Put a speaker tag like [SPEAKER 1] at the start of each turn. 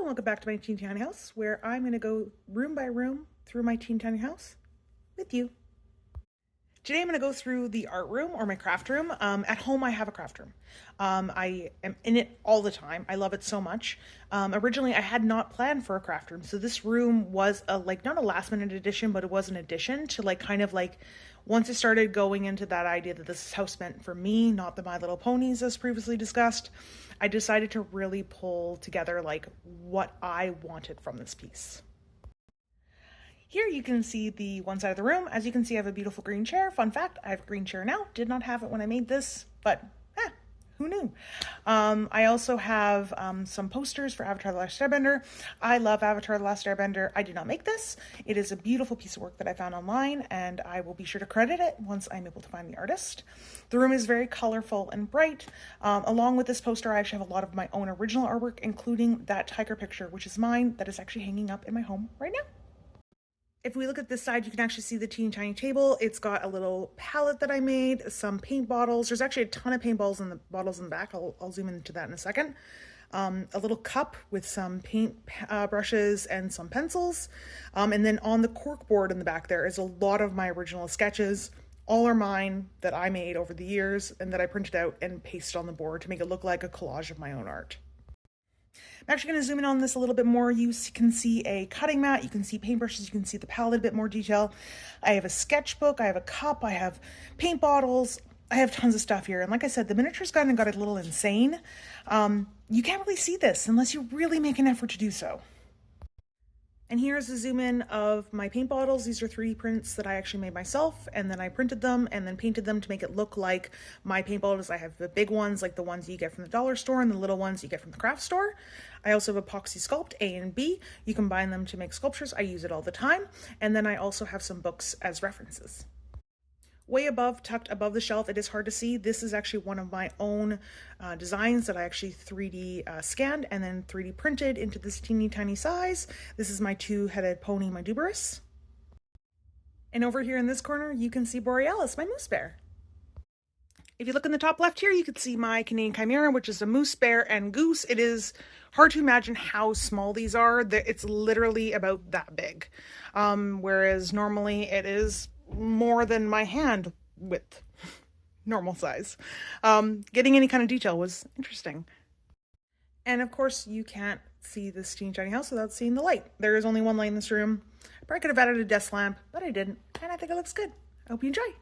[SPEAKER 1] and welcome back to my teeny tiny house, where I'm going to go room by room through my teeny tiny house with you. Today I'm going to go through the art room or my craft room. At home I have a craft room. I am in it all the time. I love it so much. Originally I had not planned for a craft room, so this room was not a last minute addition, but it was an addition to once I started going into that idea that this house meant for me, not the My Little Ponies as previously discussed. I decided to really pull together what I wanted from this piece. Here you can see the one side of the room. As you can see, I have a beautiful green chair. Fun fact, I have a green chair now. Did not have it when I made this, but who knew? I also have some posters for Avatar: The Last Airbender. I love Avatar: The Last Airbender. I did not make this. It is a beautiful piece of work that I found online, and I will be sure to credit it once I'm able to find the artist. The room is very colorful and bright. Along with this poster, I actually have a lot of my own original artwork, including that tiger picture, which is mine, that is actually hanging up in my home right now. If we look at this side, you can actually see the teeny tiny table. It's got a little palette that I made, some paint bottles. There's actually a ton of paint bottles in the back. I'll zoom into that in a second. A little cup with some paint brushes and some pencils. And then on the cork board in the back there is a lot of my original sketches. All are mine that I made over the years and that I printed out and pasted on the board to make it look like a collage of my own art. I'm actually going to zoom in on this a little bit more. You can see a cutting mat, you can see paintbrushes, you can see the palette a bit more detail. I have a sketchbook, I have a cup, I have paint bottles, I have tons of stuff here. And like I said, the miniatures kind of got a little insane. You can't really see this unless you really make an effort to do so. And here's a zoom in of my paint bottles. These are 3D prints that I actually made myself, and then I printed them and then painted them to make it look like my paint bottles. I have the big ones, like the ones you get from the dollar store, and the little ones you get from the craft store. I also have Epoxy Sculpt A and B. You combine them to make sculptures. I use it all the time. And then I also have some books as references. Way above, tucked above the shelf, it is hard to see. This is actually one of my own designs that I actually 3D scanned and then 3D printed into this teeny tiny size. This is my two-headed pony, my Duberus. And over here in this corner, you can see Borealis, my moose bear. If you look in the top left here, you can see my Canadian Chimera, which is a moose, bear, and goose. It is hard to imagine how small these are. It's literally about that big. Whereas normally it is more than my hand width, normal size. Getting any kind of detail was interesting. And of course, you can't see this teeny tiny house without seeing the light. There is only one light in this room. I probably could have added a desk lamp, but I didn't, and I think it looks good. I hope you enjoy.